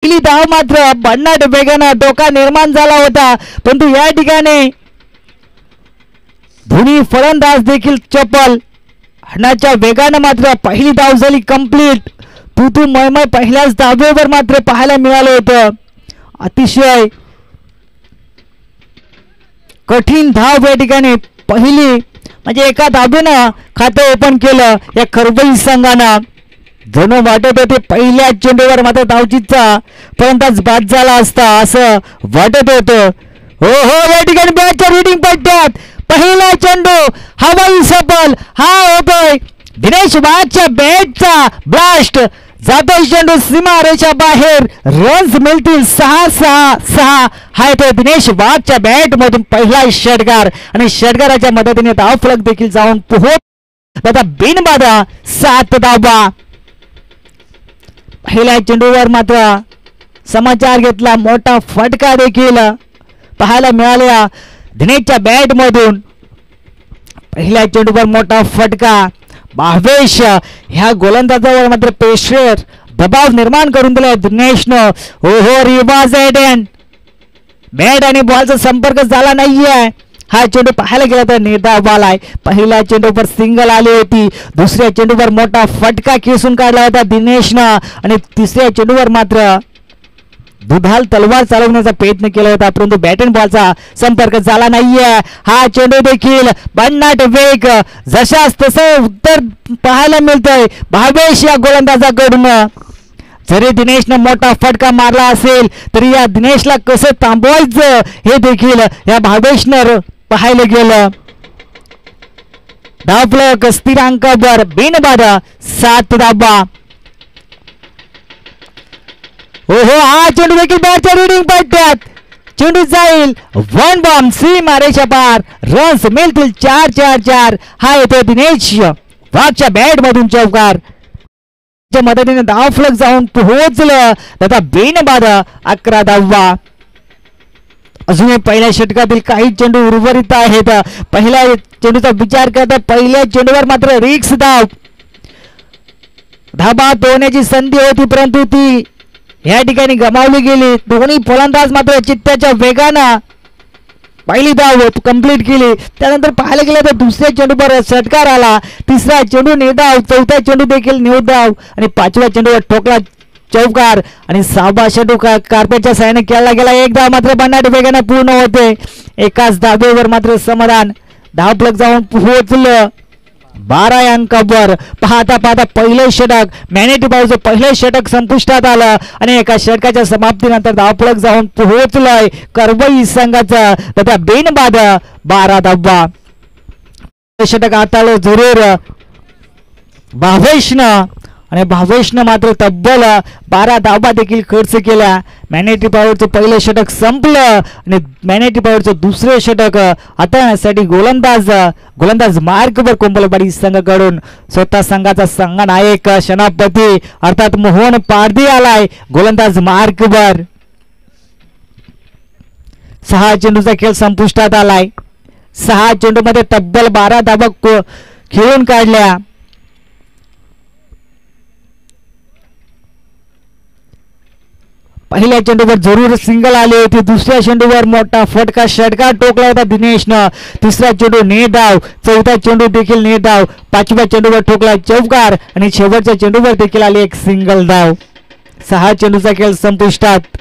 पहिली धाव मात्र भन्नाट वेगाने धोका निर्माण झाला होता, परंतु या ठिकाणी दोन्ही फलंदाज देखील चपल. हरणाच्या वेगाने मात्र पहिली धाव झाली कंप्लीट. तू मयमय पहिल्याच धावेवर मात्र पाहायला मिळालं होतं. अतिशय कठीण धाव या ठिकाणी पहिली, म्हणजे एका धावेनं खातं ओपन केलं या करवई संघानं. जणू वाटत होते पहिल्या चेंडूवर मात्र धावचीचा फलंदाज बाद झाला असता असं वाटत होतं. हो या ठिकाणी बॅटच्या रीडिंग पट्ट्यात पहिला चेंडू हवाई सफल. हा होतोय दिनेश वाघच्या बॅटचा ब्लास्ट. जातोय चेंडू सीमारेषा बाहेर. रन्स मिळतील 6-6-6. हा येतोय दिनेश वाघच्या बॅट मधून पहिला षटकार आणि षटकाराच्या मदतीने धाव फलक देखील जाऊन पोहोच. आता बिनबाधा 7 धावा. पहिल्या चेंडूवर मात्र समाचार घेतला, मोठा फटका देखील पाहायला मिळाला दिनेशच्या बॅट मधून. पहिल्या चेंडूवर मोठा फटका. भावेश ह्या गोलंदाजावर मात्र प्रेशर दबाव निर्माण करून दिलाय दिनेशनं. रिवाज एडन बॅट आणि बॉलचा संपर्क झाला नाहीये. हा चेंडू पाहायला गेला तर निर्धाव बॉल आहे. पहिल्या चेंडूवर सिंगल आली होती, दुसऱ्या चेंडूवर मोठा फटका खेचून काढला होता दिनेशनं आणि तिसऱ्या चेंडूवर मात्र दुधाल तलवार चालवण्याचा प्रयत्न केला होता, परंतु बॅट अँड बॉलचा संपर्क झाला नाहीये. हा चेंडू देखील भन्नाट वेग, जशास तसं उत्तर पाहायला मिळतंय भावेश या गोलंदाजाकडून. जरी दिनेशनं मोठा फटका मारला असेल तरी या दिनेशला कसं थांबवायचं हे देखील या भावेशनं पाहायला गेलं. धावफलक स्थिरांकावर बिनबाधा 7 धावा. हा चेंडू देखील बॅटच्या रीडिंग पट्ट्यात. चेंडू जाईल 1 बॉम्ब सीमारेषा पार. रन्स मिळतील 4-4-4. हा येतो दिनेश वाघच्या बॅट मधून चौकार. मदतीने धाव फलक जाऊन पोहोचलं. आता बिनबाधा 11 धावा. अजूनही पहिल्या षटकातील काही चेंडू उर्वरित आहेत. पहिल्या चेंडूचा विचार करता पहिल्या चेंडूवर मात्र रिक्स धाबा होण्याची संधी होती, परंतु ती या ठिकाणी गमावली गेली. दोन्ही फलंदाज मात्र चित्त्याच्या वेगानं पहिली धाव कंप्लीट केली. त्यानंतर पाहायला गेलं तर दुसऱ्या चेंडूवर षटकार आला, तिसरा चेंडू निर्धाव, चौथा चेंडू देखील निर्धाव आणि पाचव्या चेंडूवर ठोकला चौकार आणि 6वा चेंडू कार्पेटच्या साहाय्याने केला गेला. एक धाव मात्र भन्नाट वेगाने पूर्ण होते. एकाच धावेवर मात्र समाधान. धाव फलक जाऊन पोहोचलं 12 अंकावर. पाहता पाहता पहिलं षटक मॅनेटी बाजूचं पहिलं षटक संपुष्टात आलं आणि एका षटकाच्या समाप्तीनंतर धावफलक जाऊन पोहोचलंय करवई संघाचा. तथा बिनबाधा 12 धावा. षटक हाताळलं जरूर भावेशनं आणि भावेशनं मात्र तब्बल 12 धावा देखील खर्च केल्या. मॅनेटी पॉवरचं पहिलं षटक संपलं आणि मॅनेटी पॉवरचं दुसरं षटक हाताळण्यासाठी गोलंदाज मार्कवर कोंबलवाडी संघाकडून स्वतः संघाचा संघनायक सेनापती अर्थात मोहन पारधी आलाय गोलंदाज मार्कवर. 6 चेंडूचा खेळ संपुष्टात आलाय. 6 चेंडूमध्ये तब्बल 12 धावा खेळून काढल्या. पहिल्या चेंडूवर जरूर सिंगल आली होती, दुसऱ्या चेंडूवर मोठा फटका षटकार टोकला होता दिनेशनं. तिसरा चेंडू निर्धाव, चौथा चेंडू देखील निर्धाव, पाचव्या चेंडूवर ठोकला चौकार आणि शेवटच्या चेंडूवर देखील आली एक सिंगल धाव. 6 चेंडूचा खेळ संपुष्टात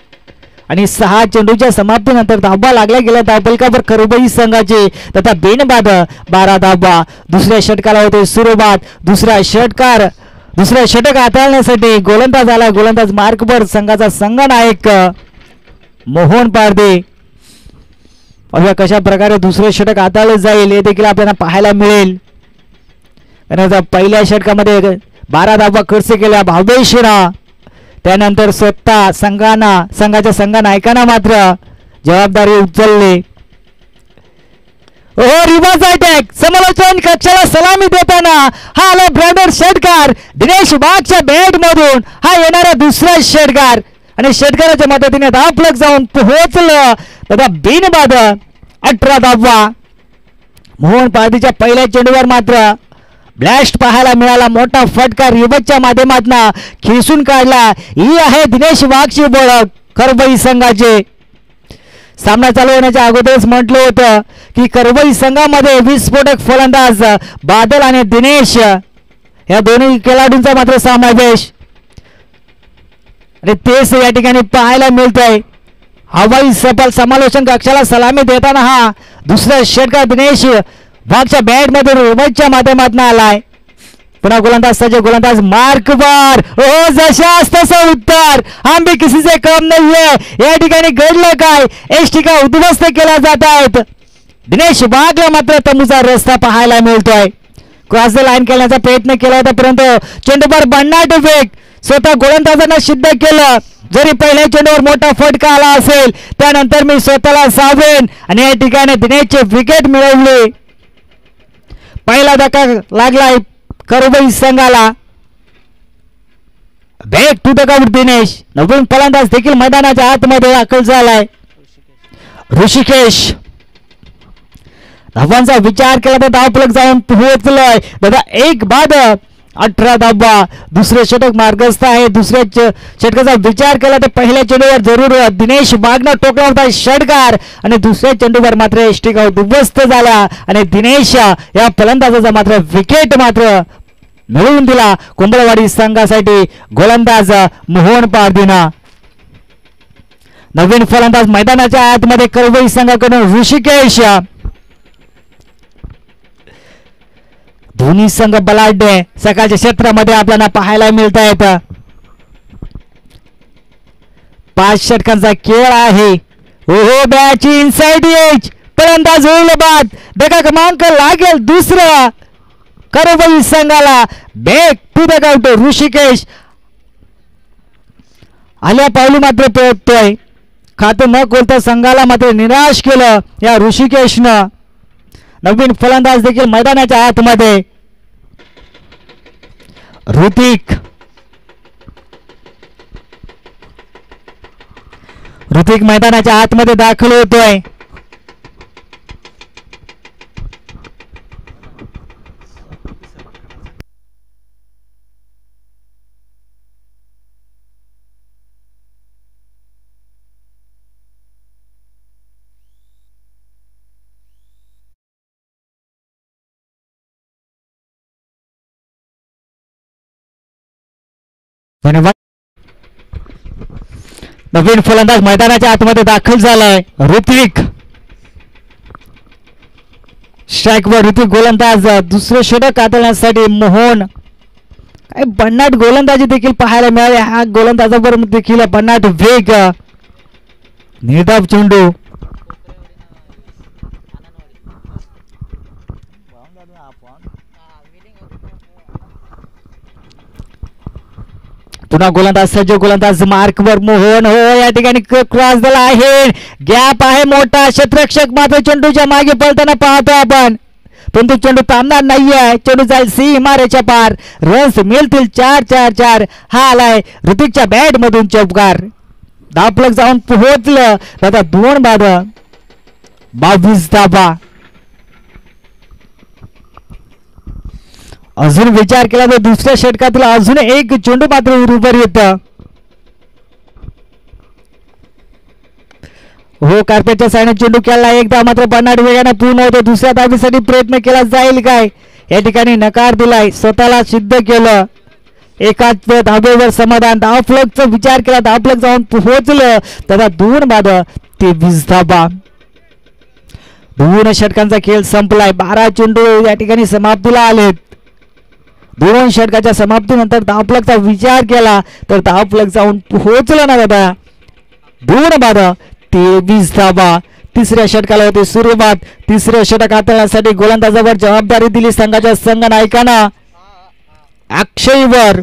आणि 6 चेंडूच्या समाप्तीनंतर धावा लागल्या गेल्या धावफलकावर करवई संघाचे. तथा बिनबाधा 12 धावा. दुसऱ्या षटकाला होते सुरुवात. दुसरा षटक हाताळण्यासाठी गोलंदाज आला गोलंदाज मार्कवर संघाचा संघनायक मोहन पारधी. अशा कशा प्रकारे दुसरे षटक हाताळले जाईल हे देखील आपल्याला पाहायला मिळेल. पहिल्या षटकामध्ये 12 धावा खर्च केल्या भावेशनं. त्यानंतर स्वतः संघाच्या संघनायकांना मात्र जबाबदारी उचलली. रिव्हर्स अटॅक समालोचन कक्षाला सलामी देताना हा आला ब्रँडर षटकार दिनेश वाघच्या बॅट मधून. हा येणारा दुसरा षटकार आणि षटकाराच्या मदतीने धावफलक जाऊन पोहोचलं. तथा बिनबाधा 18 धावा. मोहन पारधीच्या पहिल्या चेंडूवर मात्र ब्लास्ट पाहायला मिळाला. मोठा फटका रिबतच्या माध्यमातून खिसून काढला. ही आहे दिनेश वाघची बोळक करबई संघाचे. सामना चालू होण्याच्या अगोदरच म्हटलं होतं की करबई संघामध्ये विस्फोटक फलंदाज बादल आणि दिनेश या दोन्ही खेळाडूंचा मात्र समावेश आणि तेच या ठिकाणी पाहायला मिळतंय. हवाई सफल समालोचन कक्षाला सलामी देताना हा दुसरा षटकार दिनेश वाघच्या बॅट मध्ये रिबतच्या माध्यमातून आलाय. पुन्हा गोलंदाज सज्ज, गोलंदाज मार्कवर. ओ जशास तसं उत्तर. हम भी किसी से कम नहीं है. या ठिकाणी घडलं काय? एसटिका उद्ध्वस्त केल्या जात आहेत. दिनेश वाघला मात्र तंबूचा रस्ता पाहायला मिळतोय. क्रॉस द लाईन खेळण्याचा प्रयत्न केला होता परंतु चेंडूवर भन्नाट वेग स्वतः गोलंदाजांना सिद्ध केलं. जरी पहिल्या चेंडूवर मोठा फटका आला असेल त्यानंतर मी स्वतःला सावेन आणि या ठिकाणी दिनेशचे विकेट मिळवले. पहिला धक्का लागलाय करबई संघाला. Back to the ground Dinesh. नवीन फलंदाज देखील मैदानाच्या आतमध्ये दाखल झालाय. ऋषिकेश धावांचा विचार केला तर धावफलक जाऊन पोहोचलाय. दादा एक बाद 18 धावा. दुसरे षटक मार्गस्थ आहे. दुसऱ्या षटकाचा विचार केला तर पहिल्या चेंडूवर जरूर दिनेश वाघनं टोकला होता षटकार आणि दुसऱ्या चेंडूवर मात्र एसटी उद्ध्वस्त झाला आणि दिनेश या फलंदाजाचा मात्र विकेट मात्र मिळवून दिला कुंभलवाडी संघासाठी गोलंदाज मोहन पारदिना. नवीन फलंदाज मैदानाच्या आतमध्ये करवई संघाकडून ऋषिकेश. दोन्ही संघ बलाढ्य सकाळच्या क्षेत्रामध्ये आपल्याला पाहायला मिळत आहेत. 5 षटकांचा खेळ आहे. ओहो बॅटची इनसाइड एज. फलंदाज होईल बाद. धक्का क्रमांक लागेल दुसरा करवई संघाला. Back to the ground Rishikesh. आल्या पावली मात्र पोहोचतोय. खातं न खोलता संघाला मात्र निराश केलं या ऋषिकेशनं. नवीन फलंदाज देखील मैदानाच्या आतमध्ये ऋतिक मैदानाच्या आतमध्ये दाखल होतोय. धन्यवाद. नवीन फलंदाज मैदानाच्या आतमध्ये दाखल झालाय ऋतिक. स्ट्राईकवर ऋतिक गोलंदाज. दुसरे षटक हाताळण्यासाठी मोहन. काय भन्नाट गोलंदाजी देखील पाहायला मिळाली. हा गोलंदाजावर देखील भन्नाट वेग. निर्धाव चेंडू. पुन्हा गोलंदाज सज्ज, गोलंदाज मार्कवर मोहन. हो या ठिकाणी क्रॉस झाला आहे. गॅप आहे मोठा. क्षेत्ररक्षक मात्र चेंडूच्या मागे पळताना पाहतो आपण परंतु चेंडू थांबणार नाहीये. चेंडू जाईल सीमारेच्या पार. रन्स मिळतील 4-4-4. हा आलाय ऋतिकच्या बॅट मधून चौकार. धावफलक जाऊन पोहोचलं. दादा 2 बाद 22 धावा. अजून विचार केला तर दुसऱ्या षटकातील अजून एक चेंडू मात्र उर्वरित. हो कार्पेटच्या साईडने चेंडू केला. एकदा मात्र भन्नाट वेगाने पूर्ण होतो. दुसऱ्या धावेसाठी प्रयत्न केला जाईल काय? या ठिकाणी नकार दिलाय. स्वतःला सिद्ध केलं. एकाच धावेवर समाधान. धावफलकचा विचार केला. धावफलक जाऊन पोहोचलं. त्याला 2 बाद 23 धावा. 2 षटकांचा खेळ संपलाय. 12 चेंडू या ठिकाणी समाप्तीला आलेत. 2 षटकाच्या समाप्तीनंतर धावफलकचा विचार केला तर धावफलक जाऊन पोहोचला ना दादा. 2 बाद 23 धावा. तिसऱ्या षटकाला होती सुरुवात. तिसऱ्या षटक हाताळण्यासाठी गोलंदाजावर जबाबदारी दिली संघाच्या संघ नायकांना अक्षयवर.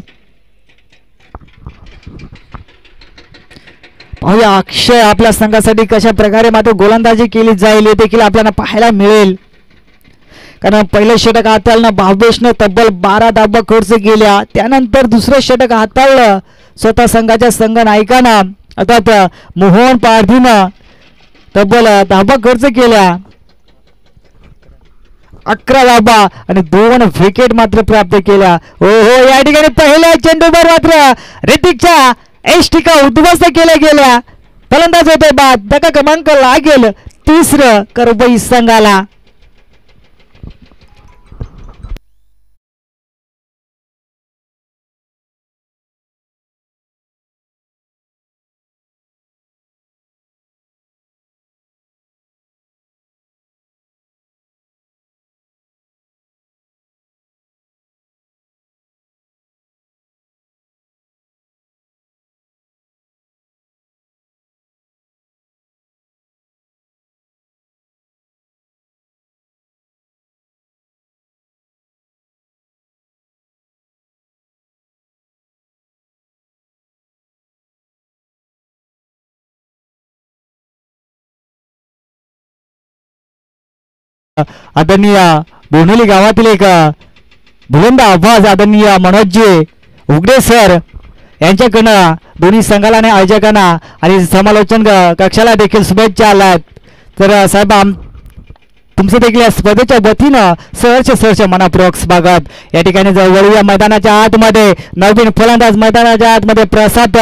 पाहूया अक्षय आपल्या संघासाठी कशा प्रकारे मात्र गोलंदाजी केली जाईल हे देखील आपल्याला पाहायला मिळेल. कारण पहिलं षटक हाताळणं भावेशनं तब्बल 12 धावा खर्च केल्या. त्यानंतर दुसरं षटक हाताळलं स्वतः संघाच्या संघ नायकांना अर्थात मोहन पारधीनं तब्बल धावा खर्च केल्या. 11 धावा आणि 2 विकेट मात्र प्राप्त केल्या. हो या ठिकाणी पहिल्या चेंडूवर मात्र ऋतिकच्या एष्टिका उद्ध्वस्त केल्या गेल्या. फलंदाज होते बाद. धक्का क्रमांक लागेल 3 करबई संघाला. आदरणीय बोनोली गावातील एक बुलंद आवाज आदरणीय मनोजजी उगडे सर यांच्याकडनं दोन्ही संघाला आणि आयोजकांना आणि समालोचन कक्षाला देखील शुभेच्छा आल्यात. तर साहेब तुमचं देखील या स्पर्धेच्या वतीनं सहर्ष मनापूर्वक स्वागत. या ठिकाणी वळूया मैदानाच्या आतमध्ये. नवीन फलंदाज मैदानाच्या आतमध्ये प्रसाद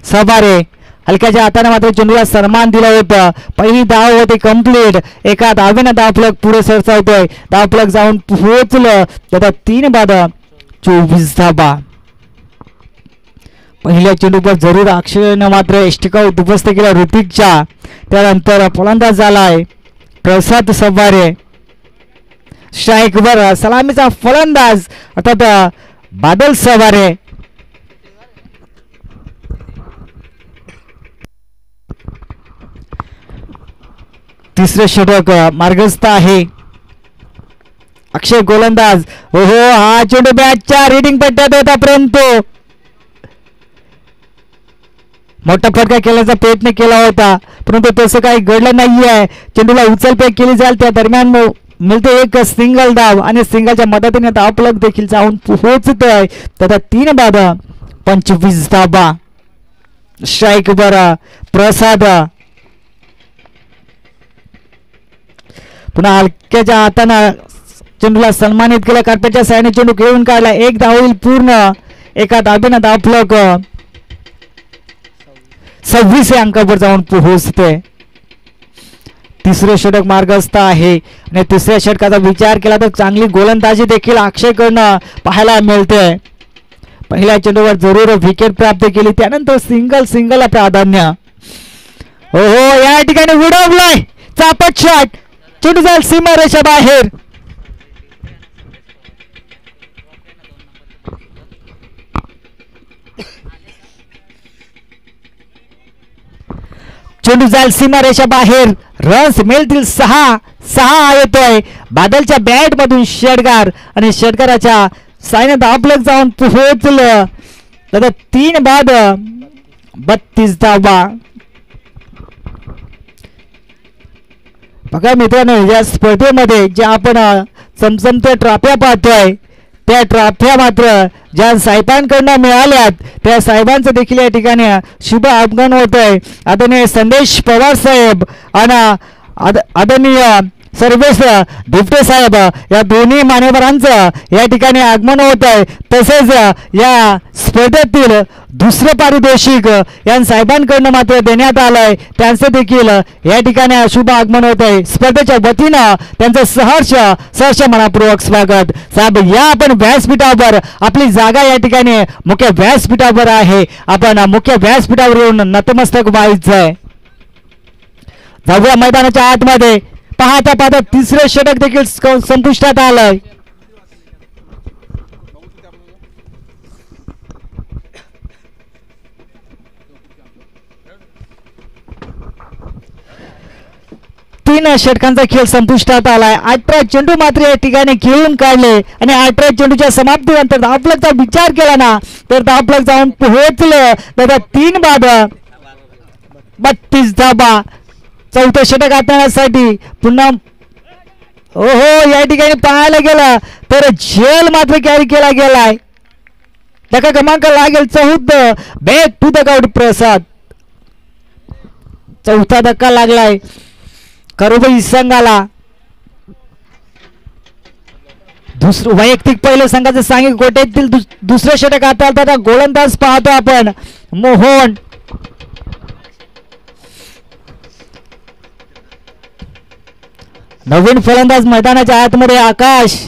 सवारे. हलक्याच्या हाताने मात्र चेंडूला सन्मान दिला होता. पहिली धाव होती कंप्लीट. एका धावेनं धावफलक पुढे सरसावतोय. धावफलक जाऊन पोहोचलं तर 3 बाद 24 धावा. पहिल्या चेंडूवर जरूर अक्षयनं मात्र एष्टिका उद्ध्वस्त केला ऋतिकच्या. त्यानंतर फलंदाज झालाय प्रसाद सवारे. स्ट्राईकवर सलामीचा फलंदाज अर्थात बादल सवारे. तिसरे षटक मार्गस्थ आहे. अक्षय गोलंदाज. हा चेंडू बॅटच्या रीडिंग पट्ट्यात होता परंतु मोठा फटका केल्याचा प्रयत्न केला होता परंतु तसं काही घडलं नाहीये. चेंडूला उचलफेक केली जाईल त्या दरम्यान मिळते एक सिंगल धाव आणि सिंगलच्या मदतीने धावफलक देखील जाऊन पोहोचतोय. तर 3 बाद 25 धावा. स्ट्राईकवर प्रसाद. पुन्हा हलक्याच्या हातानं चेंडूला सन्मानित केलं. कार्पेटच्या साहाय्याने चेंडू खेळून काढला. 1 धाव होईल पूर्ण. एका धावेनं धावफलक 26 अंकावर जाऊन पोहोचते. तिसरे षटक मार्गस्थ आहे आणि तिसऱ्या षटकाचा विचार केला तर चांगली गोलंदाजी देखील अक्षयकडनं पाहायला मिळते. पहिल्या चेंडूवर जरूर विकेट प्राप्त केली. त्यानंतर सिंगलला प्राधान्य. या ठिकाणी उडवलाय चापट शॉट. चेंडू जाईल सीमारेषा बाहेर. चेंडू जाईल सीमारेषा बाहेर. रन्स मिळतील 6 येतोय बादलच्या बॅट मधून षटकार आणि षटकाराच्या सायने धावफलक जाऊन पोहोचलं. तर 3 बाद 32 धावा. बघा मित्रांनो या स्पर्धेमध्ये ज्या आपण चमचमत्या ट्रॉफ्या पाहतोय त्या ट्रॉफ्या मात्र ज्या साहेबांकडनं मिळाल्यात त्या साहेबांचं देखील या ठिकाणी शुभ आगमन होतंय. आदरणीय संदेश पवार साहेब आणि आदरणीय सर्वेश धिपटे साहेब या दोन्ही मान्यवरांचं या ठिकाणी आगमन होत आहे. तसेच या स्पर्धेतील दुसरं पारितोषिक या साहेबांकडनं मात्र देण्यात आलंय. त्यांचं देखील या ठिकाणी शुभ आगमन होत आहे. स्पर्धेच्या वतीनं त्यांचं सहर्ष मनापूर्वक स्वागत. साहेब या आपण व्यासपीठावर आपली जागा या ठिकाणी मुख्य व्यासपीठावर आहे. आपण मुख्य व्यासपीठावर येऊन नतमस्तक व्हायचंय. जाऊया मैदानाच्या आतमध्ये. पाहता तिसरे षटक देखील संपुष्टात आलंय. तीन षटकांचा खेळ संपुष्टात आलाय. 18 चेंडू मात्र या ठिकाणी खेळून काढले आणि 18 चेंडूच्या समाप्तीनंतर धावफलकचा विचार केला ना तर धावफलक जाऊन पोहोचलं. तर 3 बाद 32 धावा. चौथं षटक हाताळण्यासाठी पुन्हा या ठिकाणी पाहायला गेला तर झेल मात्र कॅरी केला गेलाय. धक्का क्रमांक लागेल 14. बॅक टू द गाऊट प्रसाद. चौथा धक्का लागलाय करबई संघाला. दुसरं वैयक्तिक पहिलं संघाचं सांगितलं कोट्यातील दुसरं षटक आता गोलंदाज पाहतो आपण मोहन. नवीन फलंदाज मैदानाच्या आतमध्ये आकाश.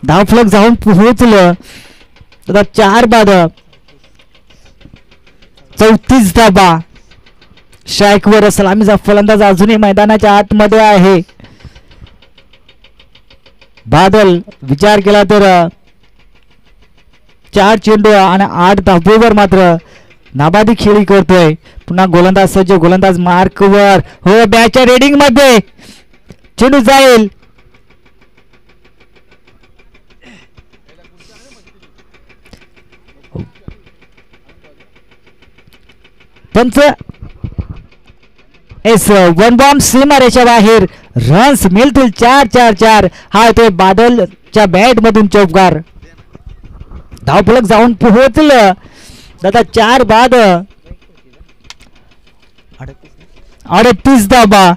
धावफलक जाऊन पोहोचलं. आता 4 बाद 34 धाबा. स्ट्राईकवर सलामीचा फलंदाज अजूनही मैदानाच्या आतमध्ये आहे. बादल विचार केला तर 4 चेंडू आणि 8 धाबेवर मात्र नाबादी खेळी करतोय. पुन्हा गोलंदाज सज्ज. गोलंदाज मार्कवर. हो, बॅटच्या रेडिंग मध्ये चेंडू जाईल. पंच एस वन बॉम्ब सीमारेषा बाहेर. रन्स मिळतील 4-4-4. हा येतोय बादलच्या बॅट मधून चौकार. धावफलक जाऊन पोहोचलं. दादा 4 बाद 38 धाबा.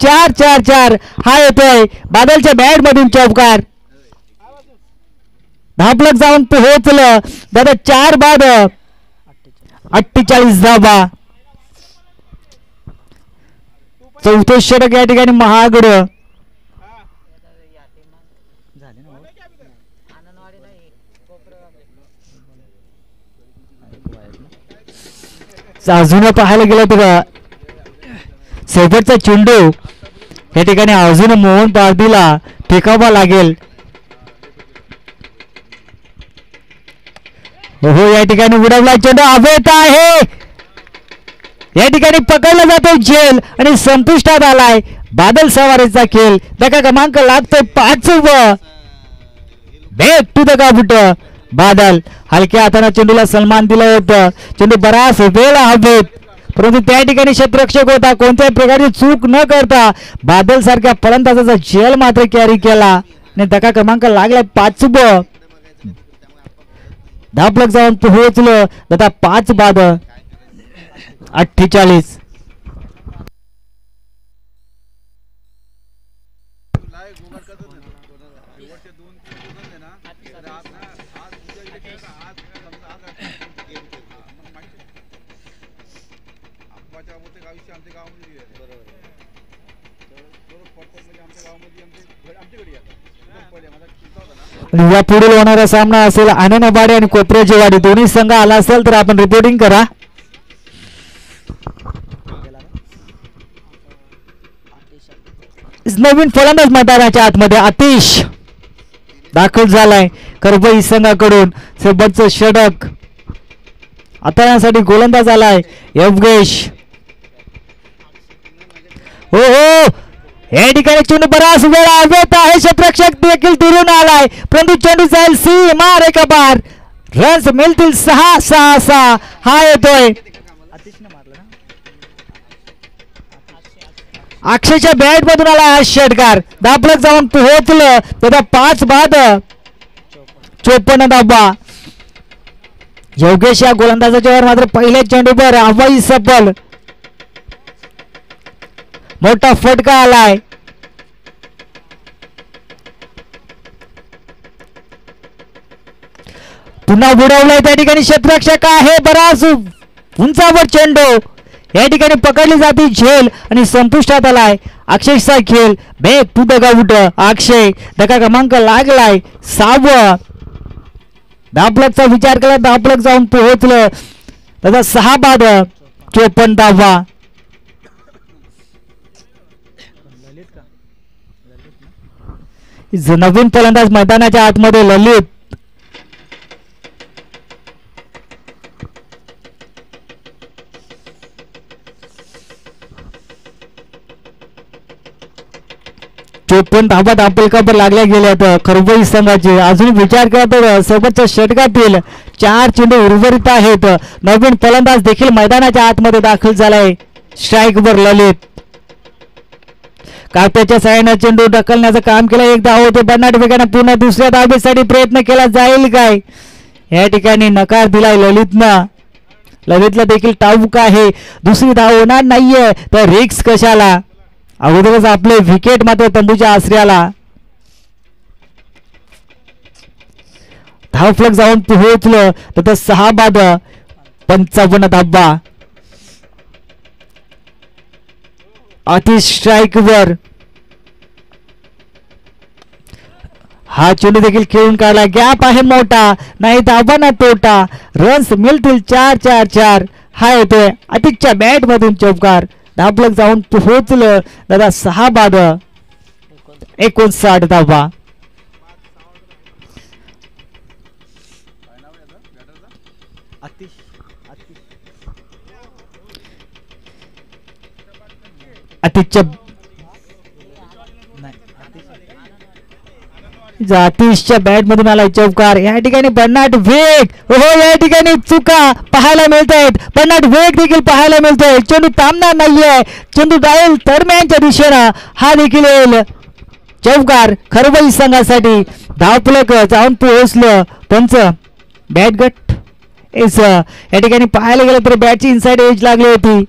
चार चार चार हा येतोय बादलच्या बॅट मधून चौकार. धापलक जाऊन पोहोचलं. दादा 4 बाद 48 धाबा. चौथे षटक या ठिकाणी महागड. अजून पाहायला गेलं तर शेवटचा चेंडू या ठिकाणी अजून मोहन पार्टीला फेकावा लागेल. हो, या ठिकाणी उडवला चेंडू हवेत आहे. या ठिकाणी पकडला जातो झेल आणि संपुष्टात आलाय बादल सवारीचा खेळ. धक्का क्रमांक लागतोय 5. बॅक टू द काबूट. बादल हलक्या हाताने चेंडूला सन्मान दिला होता. चेंडू बराच वेळ हवेत, परंतु त्या ठिकाणी क्षेत्ररक्षक होता. कोणत्याही प्रकारची चूक न करता बादल सारख्या फलंदाजाचा झेल मात्र कॅरी केला आणि धक्का क्रमांक लागलाय 5. धापलक जाऊन पोहोचलं. दादा 5 बाद 48. आमच्या गावामध्ये आणि या पुढील होणारा सामना असेल आनंदवाडी आणि कोपऱ्याची वाडी. दोन्ही संघ आला असेल तर आपण रिपोर्टिंग करा. नवीन फलंदाज मैदानाच्या आतमध्ये आतिश दाखल झालाय करबई संघाकडून. सोबतचं षटक आता यासाठी गोलंदाज आलाय योगेश. हो हो या ठिकाणी चेंडू बराच वेळा हवेत आहे. क्षेत्ररक्षक देखील दुरून आलाय परंतु चेंडू जाईल सीमा रेखा बार. रन्स मिळतील 6-6. हा येतोय अक्षयच्या बॅट मधून आला हा षटकार. दाबलक जाऊन पोहोचलं तर 5 बाद 54 धावा. योगेश या गोलंदाजाच्या वर मात्र पहिल्या चेंडूवर हवाई सफल. मोठा फटका आलाय. पुन्हा बुडवलाय त्या ठिकाणी क्षेत्ररक्षक आहे. बराच उंचावर चेंडू या ठिकाणी पकडली जाते झेल आणि संपुष्टात आलाय. अक्षयचा खेळ बॅक टू द आउट. अक्षय धक्का क्रमांक लागलाय 6. दाबलकचा विचार केला दाबलक जाऊन पोहोचलं त्याचा 6 बाद 54 धावा. नवीन फलंदाज मैदानाच्या आतमध्ये ललित. चोपन्न धावा दाबलकावर लागल्या गेल्या तर खरबई संघाचे. अजून विचार केला तर सोबतच्या षटकातील 4 चेंडू उर्वरित आहेत. नवीन फलंदाज देखील मैदानाच्या आतमध्ये दाखल झालाय स्ट्राईकवर ललित. काप्याच्या साहाय्याने चेंडू ढकलण्याचं काम केलं. एक धाव होते बन्नाट वेगाने पुन्हा दुसऱ्या धावेसाठी प्रयत्न केला जाईल काय. या ठिकाणी नकार दिलाय ललितनं. ललितला देखील ठाऊक आहे दुसरी धाव होणार नाहीये तर रिक्स कशाला. अगोदरच आपले विकेट मात्र तंबूच्या आश्रयाला. धावफलक जाऊन पोहोचलं तर 6 बाद 55 धावा. अति स्ट्राईक वर हा चेंडू देखील खेळून काढला. गॅप आहे मोठा नाही धावा ना तोटा. रन्स मिळतील 4-4. हा येतोय अतिकच्या बॅट मधून चौकार. धावफलक जाऊन पोहोचलं दादा 6 बाद 59 धावा. अतिशच्या बॅट मधून आलाय चौकार. या ठिकाणी बन्नाट वेग. हो या ठिकाणी चुका पाहायला मिळत आहेत. बन्नाट वेग देखील पाहायला मिळतोय. चेंडू थांबणार नाहीये. चेंडू जाईल दरम्यानच्या दिशेनं. हा देखील येईल चौकार खरबई संघासाठी. धावफलक जाऊन पोहोचलं त्यांचं बॅट गट एस. या ठिकाणी पाहायला गेलं तर बॅटची इनसाइड एज लागली होती.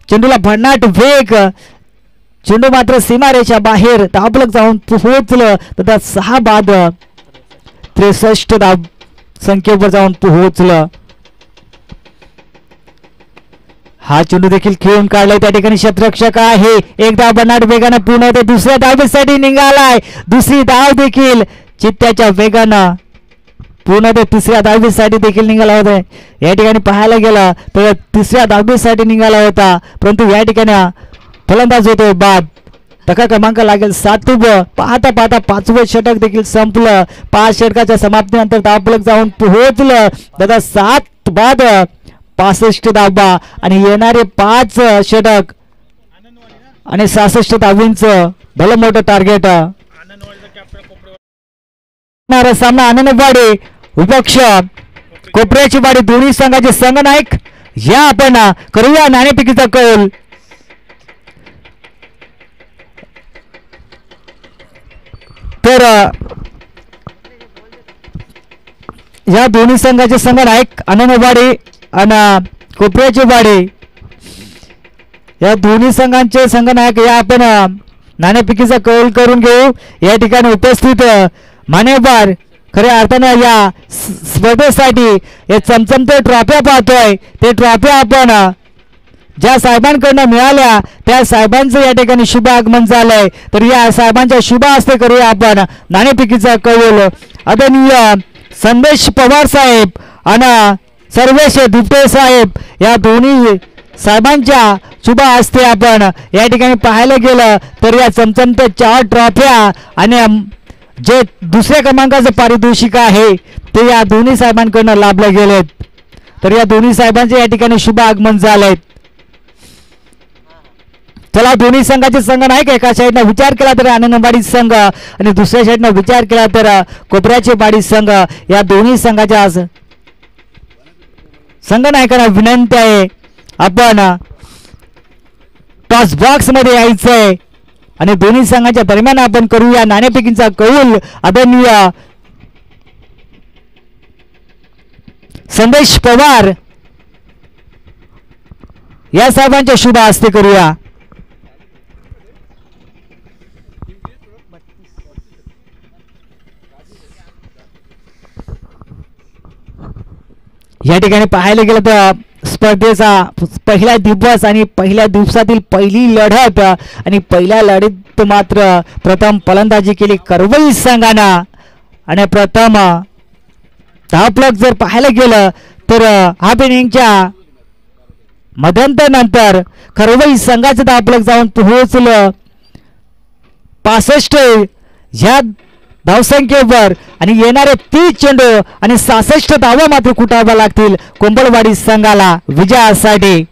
चेंडूला भन्नाट वेग. चेंडू मात्र सीमारेषा बाहेर. धावफलक जाऊन पोहोचलं तर 6 बाद 63 धाव संख्येवर जाऊन पोहोचलं. हा चेंडू देखील खेळून काढलाय. त्या ठिकाणी क्षेत्ररक्षक आहे. एक धाव बनाट वेगानं पूर्ण होते. दुसऱ्या धावेसाठी निघालाय. दुसरी धाव देखील चित्त्याच्या वेगानं पूर्ण ते तिसऱ्या धावेसाठी देखील निघाला होता. या ठिकाणी पाहायला गेला तर तिसऱ्या धावेसाठी निघाला होता परंतु या ठिकाणी फलंदाज होतो बाद. धक्का क्रमांक लागेल 7. पाहता पाहता 5वं षटक देखील संपलं. 5 षटकाच्या समाप्तीनंतर धावफलक जाऊन पोहोचलं दादा 7 बाद 65 धावा आणि येणारे 5 षटक आणि 66 धावींचं भलं मोठं टार्गेट. सामना आनंदवाडी विपक्ष कोपऱ्याची वाडी. दोन्ही संघाचे संघनायक या आपण करूया नाणेफेकीचा कौल. तर या दोन्ही संघाचे संघनायक आनंदवाडी आणि कोपऱ्याची वाडी या दोन्ही संघांचे संघनायक या आपण नाणेफेकीचा कौल करून घेऊ. या ठिकाणी उपस्थित मान्यवर खऱ्या अर्थानं या स्पर्धेसाठी हे चमचमते ट्रॉफ्या पाहतोय. ते ट्रॉफ्या आपण ज्या साहेबांकडनं मिळाल्या त्या साहेबांचं या ठिकाणी शुभ आगमन झालंय. तर या साहेबांच्या शुभ हस्ते करूया आपण नाणेफेकीचा कौल. आदरणीय संदेश पवार साहेब आणि सर्वेश दुपटे साहेब या दोन्ही साहेबांच्या शुभ हस्ते आपण या ठिकाणी पाहायला गेलं तर या चमचमत्या 4 ट्रॉफ्या आणि जे दुसऱ्या क्रमांकाचं पारितोषिक आहे ते या दोन्ही साहेबांकडनं लाभले गेलेत. तर या दोन्ही साहेबांचे या ठिकाणी शुभ आगमन झालंय. चला दोन्ही संघाचे संघ नाही का, एका साईडनं विचार केला तर आनंदवाडी संघ आणि दुसऱ्या साईडनं विचार केला तर कोपऱ्याचे बाडी संघ, या दोन्ही संघाच्या संघ नायकांना विनंती आहे आपण टॉस बॉक्स मध्ये यायचंय आणि दोन्ही संघाच्या दरम्यान आपण करूया नाणेफेकीचा कौल. आदरणीय संदेश पवार या साहेबांच्या शुभ हस्ते करूया. या ठिकाणी पाहायला गेलं तर स्पर्धेचा पहिला दिवस आणि पहिल्या दिवसातील पहिली लढत आणि पहिल्या लढतीत मात्र प्रथम फलंदाजी केली करवई संघानं आणि प्रथम धावफलक जर पाहायला गेलं तर हाफ इनिंगच्या मध्यंतरानंतर करवई संघाचं धावफलक जाऊन पोहोचलं 65 ह्या धावसंख्येवर आणि येणारे 30 चेंडू आणि 66 धावा मात्र कुटावा लागतील कोंबडवाडी संघाला विजयासाठी.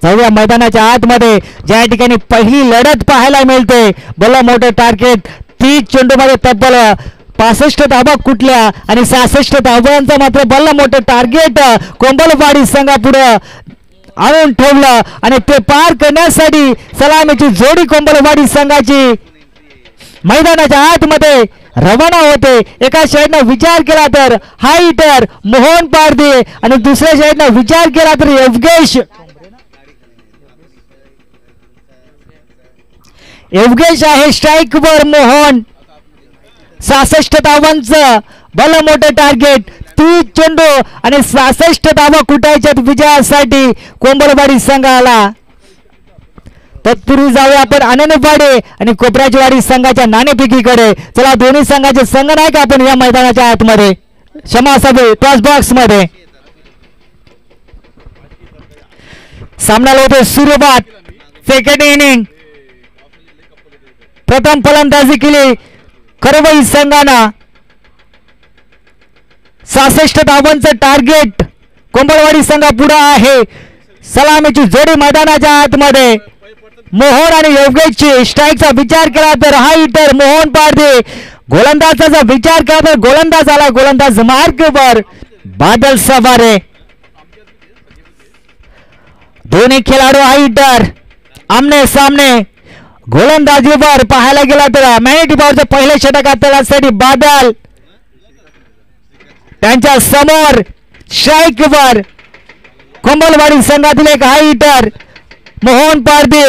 जाऊया मैदानाच्या आतमध्ये ज्या ठिकाणी पहिली लढत पाहायला मिळते. भलं मोठं टार्गेट 30 चेंडूमध्ये तब्बल 65 धावा कुठल्या आणि 66 धावांचं मात्र भलं मोठं टार्गेट कोंबडवाडी संघापुढे आणून ठेवलं आणि ते पार करण्यासाठी सलामीची जोडी कोंबडवाडी संघाची मैदानाच्या आतमध्ये रवाना होते. एका साईडनं विचार केला तर हाईटर मोहन पारदे आणि दुसऱ्या साईडनं विचार केला तर योगेश आहे स्ट्राईकवर. मोहन 66 धावांचं भलं मोठं टार्गेट 30 चेंडू आणि 66 धावा कुटायच्यात विजयासाठी कोंबडवाडी संघाला. तत्पूर्वी जाऊया आपण आनंदवाडी आणि कोपऱ्याचीवाडी संघाच्या नाणेफेकीकडे. चला दोन्ही संघाचे संघ नाही का आपण या मैदानाच्या आतमध्ये क्षमा असावे टॉस बॉक्स मध्ये सामन्याला होते सुरुवात. सेकंड इनिंग प्रथम फलंदाजी केली करवई संघानं 66 धावांचं टार्गेट कोंबडवाडी संघा पुढे आहे. सलामीची जोडी मैदानाच्या आतमध्ये मोहन आणि योगेशची. स्ट्राईकचा विचार केला तर हाईटर मोहन पारदे. गोलंदाजाचा विचार केला तर गोलंदाज आला. गोलंदाज मार्कवर बादल सवारे. दोन्ही खेळाडू हाईटर आमने सामने. गोलंदाजीवर पाहायला गेला तर मॅनिटी बॉलचं पहिले षटक हाताळण्यासाठी बादल त्यांच्या समोर. स्ट्राईकवर कोंबडवाडी संघातील एक हाईटर मोहन पारदे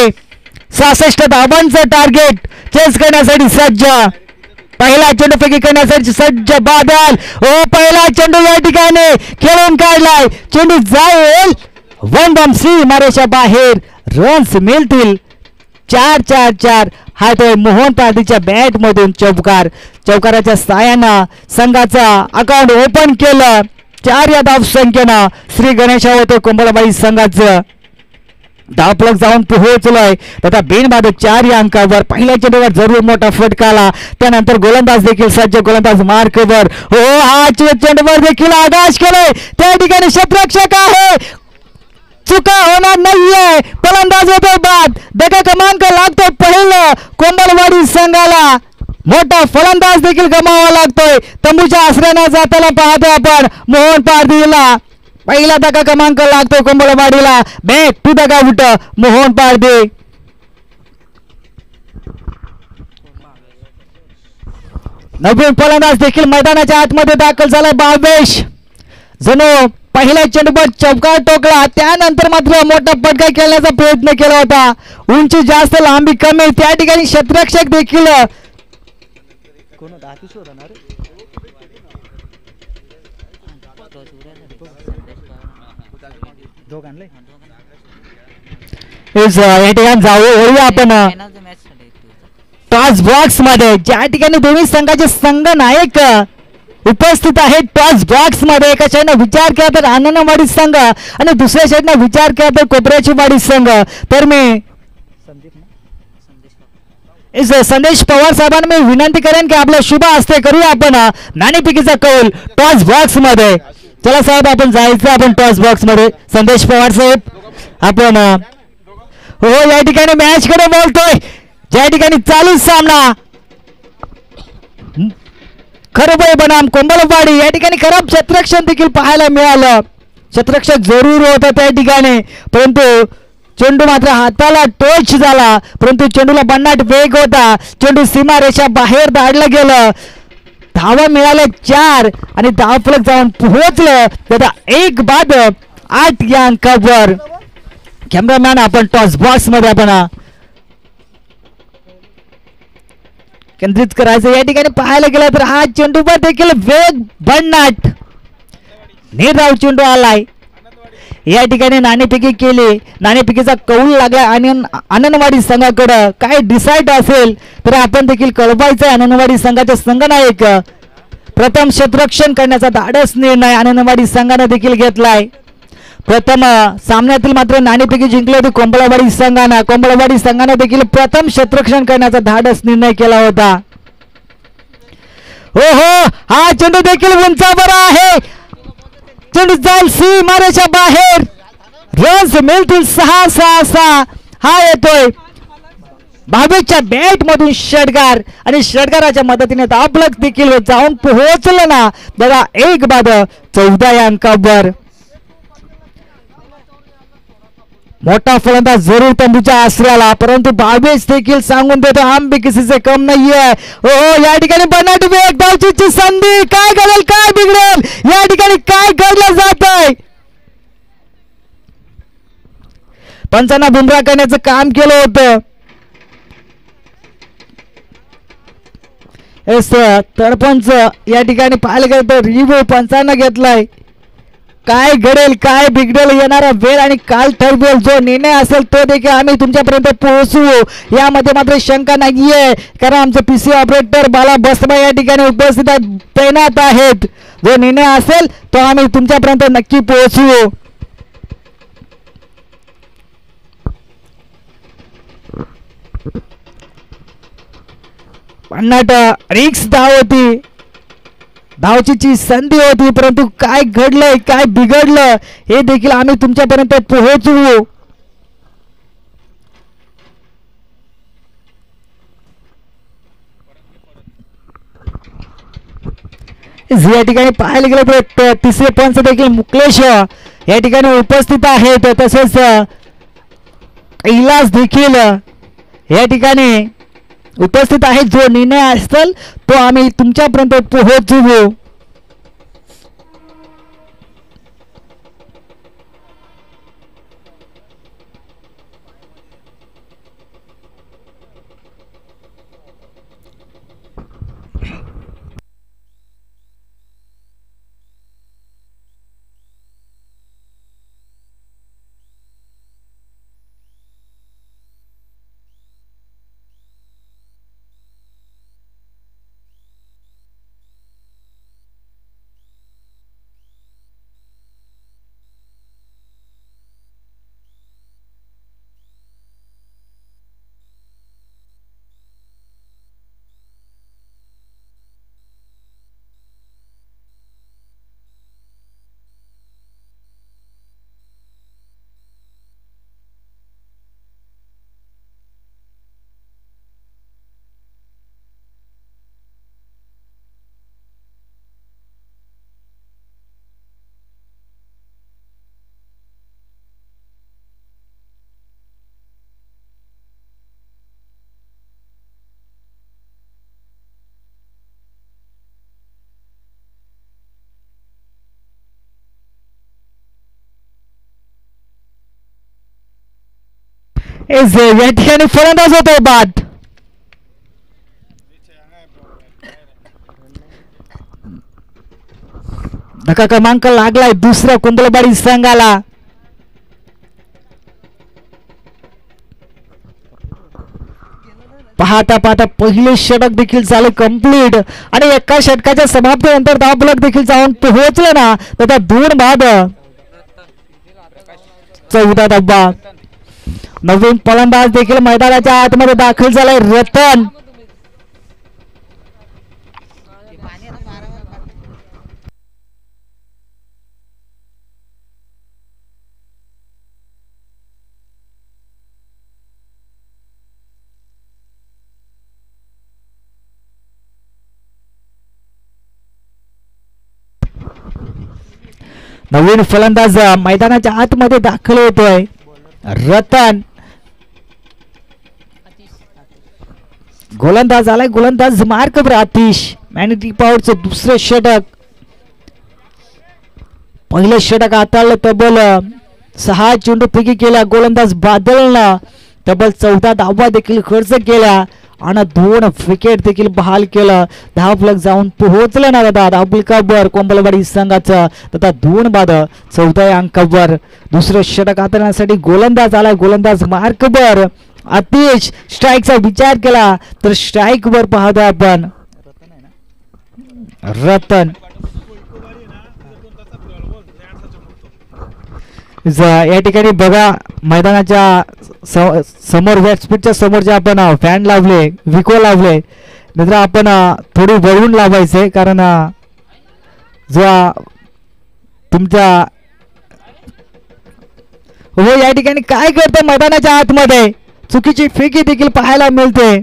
66 धावांचं टार्गेट चेस करण्यासाठी सज्ज. पहिला चेंडू फेकी करण्यासाठी सज्ज बादल. पहिला चेंडू या ठिकाणी खेळून काढलाय. चेंडू जाईल वन बॉम्ब सी मारेच्या बाहेर. रन्स मिळतील 4-4-4. हा तो मोहन पारदीच्या बॅट मधून चौकार. चौकाराच्या साहाय्यानं संघाचा अकाउंट ओपन केलं. 4 या धावसंख्येनं श्री गणेशा होते कोंबडवाडी संघाचं धावफलक जाऊन पोहोचलोय. तथा बिनबाद 4 या अंकावर. पहिल्या चेंडूवर जरूर मोठा फटकाला. त्यानंतर गोलंदाज देखील सज्ज. गोलंदाज मार्कवर. हा चेंडूवर देखील आगाश केले. त्या ठिकाणी क्षेत्ररक्षक आहे. चुका होणार नाहीये. फलंदाज होतो बाद. दगा क्रमांक लागतोय पहिलं कोंबडवाडी संघाला. मोठा फलंदाज देखील गमावा लागतोय. तंबूच्या आश्रयाने जाताना पाहतोय आपण मोहन पारदीला. पहिला दगा क्रमांक लागतोय कोंबडवाडीला. बॅक टू दगा उठ मोहन पारदे. नवीन फलंदाज देखील मैदानाच्या आतमध्ये दाखल झालाय. भावेश जणू पहिल्या चेंडूवर चौकार टोकला. त्यानंतर मात्र मोठा फटका खेळण्याचा प्रयत्न केला होता. उंची जास्त लांबी कमी. त्या ठिकाणी क्षेत्ररक्षक देखील या ठिकाणी वळूया आपण टॉस बॉक्स मध्ये, ज्या ठिकाणी दोन्ही संघाचे संघ नायक उपस्थित आहेत टॉस बॉक्स मध्ये. एका साईडनं विचार केला तर आनंदवाडी संघ आणि दुसऱ्या साईडनं विचार केला तर कोपऱ्याची वाडी संघ. तर मी संदेश पवार साहेबांना मी विनंती करेन की आपला शुभ हस्ते करूया आपण नाणेफेकीचा कौल टॉस बॉक्स मध्ये. चला साहेब आपण जायचं आपण टॉस बॉक्स मध्ये. संदेश पवार साहेब आपण हो या ठिकाणी मॅच कडे बोलतोय, ज्या ठिकाणी चालू सामना खरबळे बनाम कोंबलवाडी या ठिकाणी खराब क्षेत्ररक्षण देखील पाहायला मिळालं. क्षेत्ररक्षक जरूर होता त्या ठिकाणी, परंतु चेंडू मात्र हाताला टच झाला, परंतु चेंडूला भन्नाट वेग होता. चेंडू सीमारेषा बाहेर धाडलं गेलं. धावा मिळाल्या 4 आणि धावफलक जाऊन पोहोचलं त्याचा 1 बाद 8 या अंकावर. कॅमेरामॅन आपण टॉस बॉक्स मध्ये आपण केंद्रित करायचं. या ठिकाणी पाहायला गेलं तर हा चेंडू देखील वेग भन्नाट निर्धाव चेंडू आलाय. या ठिकाणी नाणेफेकी केली, नाणेफेकीचा कौल लागला आणि आनंदवाडी संघाकडं काय डिसाईड असेल तर आपण देखील कळवायचं. आनंदवाडी संघाचे संघनायक प्रथम क्षेत्ररक्षण करण्याचा धाडस निर्णय आनंदवाडी संघाने देखील घेतलाय. प्रथम सामन्यातील मात्र नाणेफेकी जिंकली होती कोंबलवाडी संघाने. कोंबलवाडी संघाने देखील प्रथम क्षेत्ररक्षण करण्याचा धाडस निर्णय केला होता. हो हो हा चेंडू देखील उंचावर आहे, चेंडू जाईल सीमारेषा बाहेर. रन्स मिळतील 6-6. हा येतोय भावेशच्या बॅट मधून षटकार आणि षटकाराच्या मदतीने धावफलक देखील जाऊन पोहोचलं ना बघा 1 बाद 14 या अंकावर. मोठा फलंदाज जरूर तंबूच्या आश्रयाला, परंतु भावेश देखील सांगून देतो हम भी किसी से कम नाहीये. हो या ठिकाणी बनाट वेग धावचीची संधी, काय घडेल काय बिघडेल या ठिकाणी काय घडलं जात आहे. पंचांना बुमरा करण्याचं काम केलं होतं. सरपंच या ठिकाणी पाहायला गेलं तर रिव्ह्यू पंचांना घेतलाय. काय घडेल काय बिघडेल येणारा वेळ आणि काल ठरवेल, जो निर्णय असेल तो देखील आम्ही तुमच्यापर्यंत पोहोचवू यामध्ये मात्र शंका नाहीये, कारण आमचे पीसी ऑपरेटर बाला बसबा या ठिकाणी उपस्थित तैनात आहेत. जो निर्णय असेल तो आम्ही तुमच्यापर्यंत नक्की पोहोचवू. भन्नाट रिक्स धाव होती, धावचीची संधी होती, परंतु काय घडलंय काय बिघडलं हे देखील आम्ही तुमच्यापर्यंत पोहोचवू. या ठिकाणी पाहायला गेलं तर तिसरे पंच देखील मुकलेश या ठिकाणी उपस्थित आहेत, तसेच कैलास देखील या ठिकाणी उपस्थित आहेत. जो निर्णय असेल तो आम्ही तुमच्यापर्यंत पोहोचवू. या ठिकाणी फलंदाज होतोय बाद. धक्का क्रमांक लागलाय दुसऱ्या कुंदलबाडी संघाला. पाहता पाहता पहिले षटक देखील झाले कंप्लीट आणि एका षटकाच्या समाप्तीनंतर धावफलक देखील जाऊन पोहोचले ना तर त्या 2 बाद 14 धावा. नवीन फलंदाज देखील मैदानाच्या आतमध्ये दाखल झालाय रतन. नवीन फलंदाज मैदानाच्या आतमध्ये दाखल होतोय रतन. गोलंदाज आलाय गोलंदाज मार्कवर आतिश. मॅग्नेटिक पॉवरचं दुसरं षटक. पहिलं षटक हाताळलं तब्बल 6 चेंडूपैकी केला. गोलंदाज बादलनं तब्बल 14 धावा देखील खर्च केला आणि 2 विकेट देखील बहाल केलं. धावफलक जाऊन पोहोचलं ना दादा धावफलकावर कोंबलवाडी संघाचं. तथा 2 बाद 14 अंकावर. दुसरं षटक हाताळण्यासाठी गोलंदाज आलाय गोलंदाज मार्कवर आतिश. स्ट्राईकचा विचार केला तर स्ट्राईकवर पाहतोय आपण रतन. या ठिकाणी बघा मैदानाच्या समोर व्यासपीठच्या समोर जे आपण फॅन लावले विको लावले नंतर आपण थोडी वळून लावायचे कारण जो तुमच्या हो या ठिकाणी काय करते मैदानाच्या आतमध्ये चुकीची फेकी देखील पाहायला मिळते.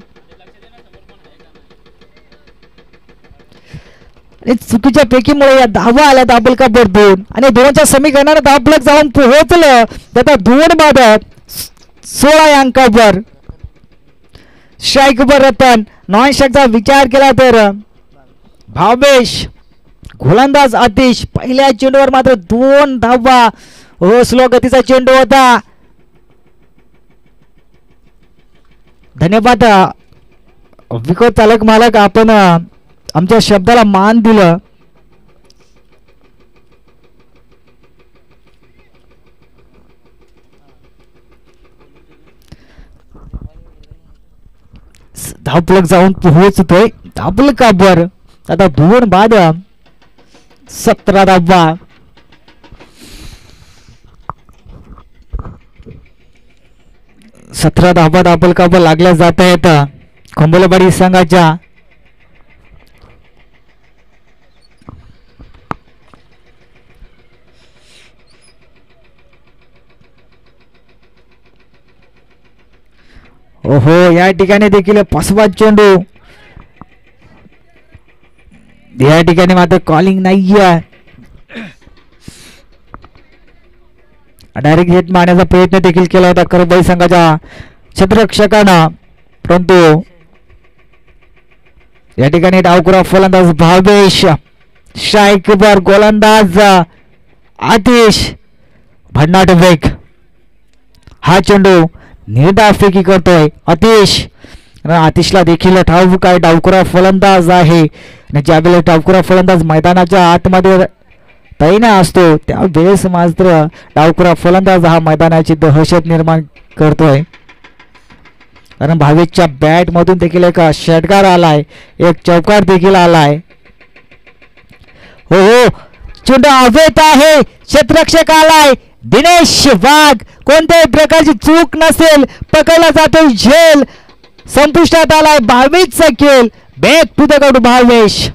चुकीच्या फेकीमुळे या धावा आल्या धावफलकावर 2 आणि 2च्या समीकरणाने धावफलक जाऊन पोहोचलं. त्याचा 2 बाद 16 अंकावर. स्ट्राईकवर रतन. नॉन स्ट्राईकचा विचार केला तर भावेश. गोलंदाज आतिश. पहिल्या चेंडूवर मात्र 2 धावा. हो स्लो गतीचा चेंडू होता. धन्यवाद विको चालक मालक आपण आमच्या शब्दाला मान दिलं. धावफलक जाऊन पोहोचतोय धावफलकावर. आता 2 बाद 17 धावा. धावा धावफलकावर लागल्या जात आहेत कोंबलवाडी संघाच्या. ओहो या ठिकाणी देखील 5वा चेंडू. या ठिकाणी मात्र कॉलिंग नाहीये. डायरेक्ट हिट मारण्याचा प्रयत्न देखील केला होता करबई संघाच्या क्षेत्ररक्षकानं परंतु या ठिकाणी डावखुरा फलंदाज भावेश. स्ट्राईकवर गोलंदाज आतिश. भन्नाट वेग. हा चेंडू निर्धाफेकी करतोय आतिश. आतिशला देखील ठाऊक काय डावखुरा फलंदाज आहे आणि ज्यावेळेला डावखुरा फलंदाज मैदानाच्या आतमध्ये तैनात असतो त्यावेळेस मात्र डावखुरा फलंदाज हा मैदानाची दहशत निर्माण करतोय. कारण भावेशच्या बॅट मधून देखील एक षटकार आलाय एक चौकार देखील आलाय. हो हो चेंडू हवेत आहे. क्षेत्ररक्षक आलाय दिनेश वाघ. कोणत्याही प्रकारची चूक नसेल पकडला जातो झेल. संपुष्टात आलाय 22चा खेळ. Back to the ground Bhavesh.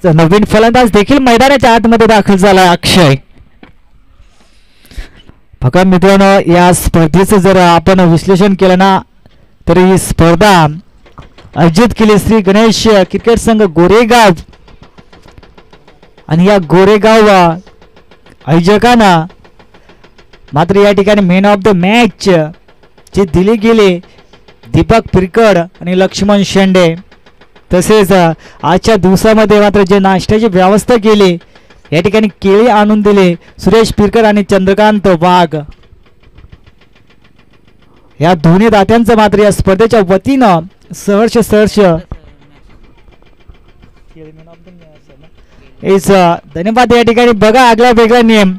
नवीन फलंदाज देखील मैदानाच्या आतमध्ये दाखल झाला अक्षय. बघा मित्रांनो या स्पर्धेचं जर आपण विश्लेषण केलं ना तर ही स्पर्धा आयोजित केली श्री गणेश क्रिकेट संघ गोरेगाव आणि या गोरेगाव आयोजकांना मात्र या ठिकाणी मॅन ऑफ द मॅच जे दिले गेले दीपक पिरकड आणि लक्ष्मण शेंडे. तसेच आजच्या दिवसामध्ये मात्र जे नाश्त्याची व्यवस्था केली या ठिकाणी केळी आणून दिले सुरेश पिरकड आणि चंद्रकांत वाघ. या दोन्ही दात्यांचं मात्र या स्पर्धेच्या वतीनं सहर्ष धन्यवाद. या ठिकाणी बघा आगळा वेगळा नियम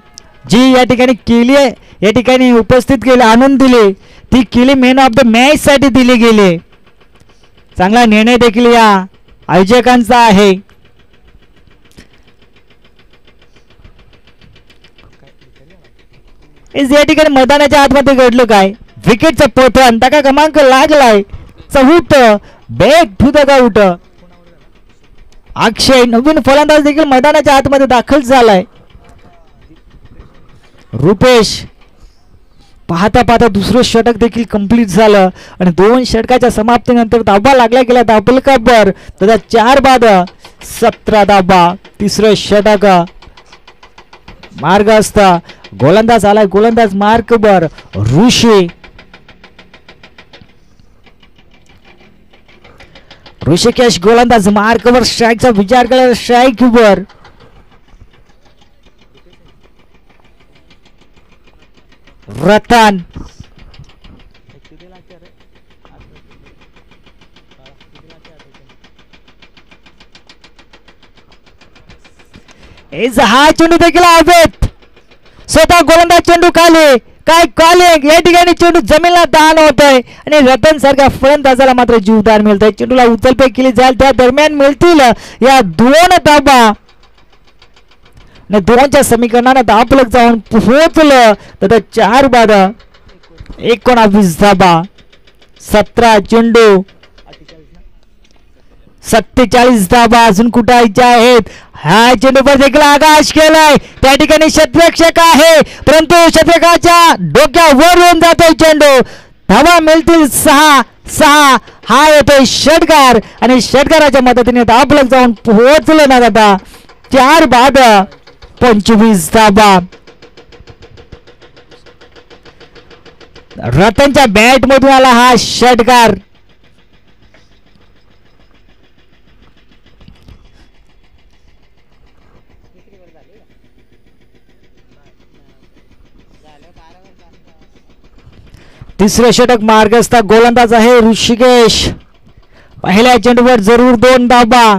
जी या ठिकाणी केली या ठिकाणी उपस्थित केली आणून दिली ती केली मॅन ऑफ द मॅच साठी दिली गेली. चांगला निर्णय देखील या आयोजकांचा आहे. या ठिकाणी मैदानाच्या आतमध्ये घडलं काय विकेटचं पतन टाका क्रमांक लागलाय 14 बॅक टू द आउट. अक्षय नवीन फलंदाज देखील मैदानाच्या आतमध्ये दाखल झालाय. रुपेश पाहता पाहता दुसरं षटक देखील कंप्लीट झालं आणि 2 षटकाच्या समाप्तीनंतर धाबा लागला गेला दाबलकाबर तथा 4 बाद 17 धाबा. तिसरं षटक मार्ग असता गोलंदाज आलाय गोलंदाज मार्कवर ऋषिकेश गोलंदाज मार्कवर स्ट्राईकचा विचार केला स्ट्राईकवर रतन हा चेंडू देखील हवेत स्वतः गोलंदाज चेंडू खाली काय कॉलिंग या ठिकाणी चेंडू जमिनीला दान होतोय आणि रतन सारख्या फलंदाजाला मात्र जीवदान मिळतंय. चेंडूला उचलफेक केली जाईल त्या दरम्यान मिळतील या 2 धाबा आणि 2च्या समीकरणाने दाबलक जाऊन पोहोचलं तर 4 बाद 19 धाबा. 17 चेंडू 47 धाबा अजून कुठायच्या आहेत. हा चेंडूवर देखील आकाश केलाय त्या ठिकाणी शतरक्षक आहे परंतु शतरक्षकाच्या डोक्यावर येऊन जातोय चेंडू. धावा मिळतील 6. हा येतोय षटकार आणि षटकाराच्या मदतीने दाबलक जाऊन पोहोचलं ना दादा 4 बाद 25 धाबा. रतनच्या बॅट मधून आला हा षटकार. तिसरे षटक मार्गस्थ गोलंदाज आहे ऋषिकेश. पहिल्या चेंडूवर जरूर 2 धाबा.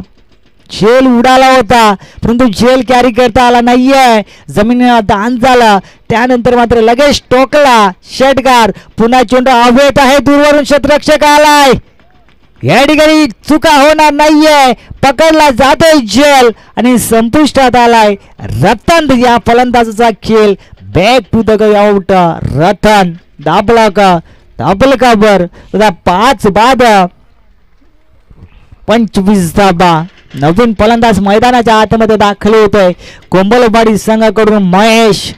झेल उडाला होता परंतु झेल कॅरी करता आला नाहीये जमिनीला दान झाला त्यानंतर मात्र लगेच टोकला षटकार. पुन्हा चेंडू हवेत आहे दूरवरून शतरक्षक आलाय या ठिकाणी चुका होणार नाहीये पकडला जातोय झेल आणि संपुष्टात आलाय. रतन या फलंदाजाचा खेळ back to the out. Ratan दाबलकावर 5 बाद 25 धाबा. नवीन फलंदाज मैदानाच्या आतमध्ये दाखल होतोय कोंबलवाडी संघाकडून महेश.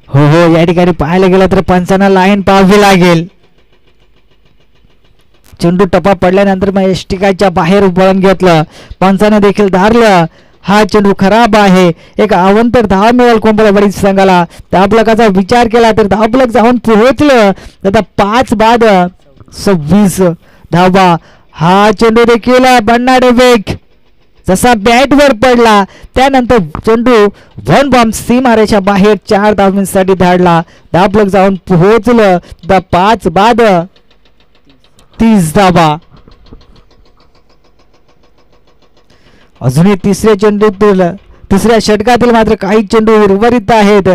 हो या ठिकाणी पाहायला गेलं तर पंचांना लाईन पाहावी लागेल. चेंडू टप्पा पडल्यानंतर मग एष्टिकाच्या बाहेर वळण घेतलं पंचाने देखील धारलं. हा चेंडू खराब आहे. एक अवंतर धाव मिळेल कोंबडवाडी संघाला. दाबलकाचा विचार केला तर दाबलक जाऊन पोहोचलं आता 5 बाद 26 धावा. हा चेंडू देखील बन्नाडे वेग जसा बॅटवर पडला त्यानंतर चेंडू 1 बॉम्ब सीमारेच्या बाहेर 4 धावांसाठी धाडला. दाबलक जाऊन पोहोचलं 5 बाद 30 धावा. अजूनही तिसऱ्या षटकातील मात्र काही चेंडू उर्वरित आहेत.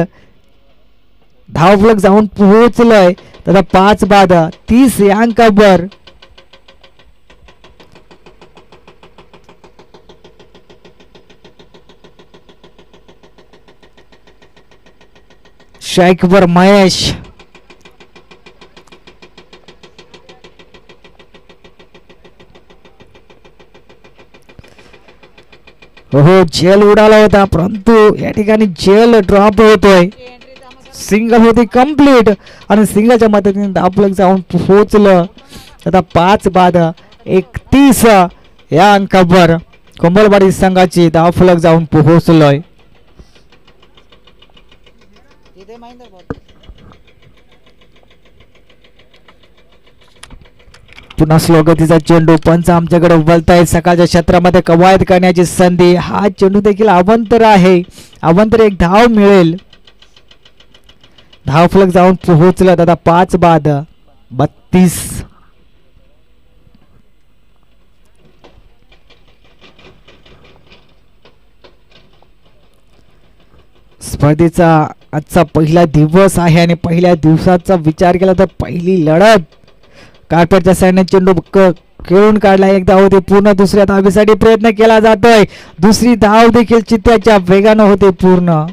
धावफलक जाऊन पोहोचलंय तर 5 बाद 30 या अंकावर. स्ट्राईकवर महेश. हो झेल उडाला होता, परंतु या ठिकाणी झेल ड्रॉप होतोय. सिंगल होती कंप्लीट आणि सिंगलच्या मदतीने धावफलक जाऊन पोहोचलं. आता 5 बाद 31 या अंकावर कोंबलवाडी संघाची धावफलक जाऊन पोहोचलोय. पुन्हा स्लोगतीचा चेंडू, पंच आमच्याकडे वळतायत. सकाळच्या क्षेत्रामध्ये कवायत करण्याची संधी. हा चेंडू देखील अवंतर आहे, अवंतर एक धाव मिळेल. धावफलक जाऊन पोहोचलं. आता 5 बाद 32. स्पर्धेचा आजचा पहिला दिवस आहे आणि पहिल्या दिवसाचा विचार केला तर पहिली लढत. कार्पेटच्या साईडने चेंडू खेळून काढला. एक धाव होते पूर्ण. दुसऱ्या धावेसाठी प्रयत्न केला जातोय. दुसरी धाव देखील चित्त्याच्या वेगानं होते पूर्ण.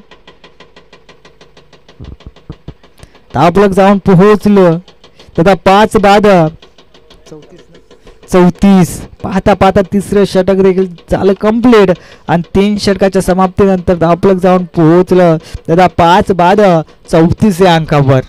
धावफलक जाऊन पोहोचलो. तथा 5 बाद 34. पाहता पाहता तिसरं षटक देखील झालं कंप्लीट आणि 3 षटकाच्या समाप्तीनंतर धावफलक जाऊन पोहोचलं. तथा 5 बाद 34 या अंकावर.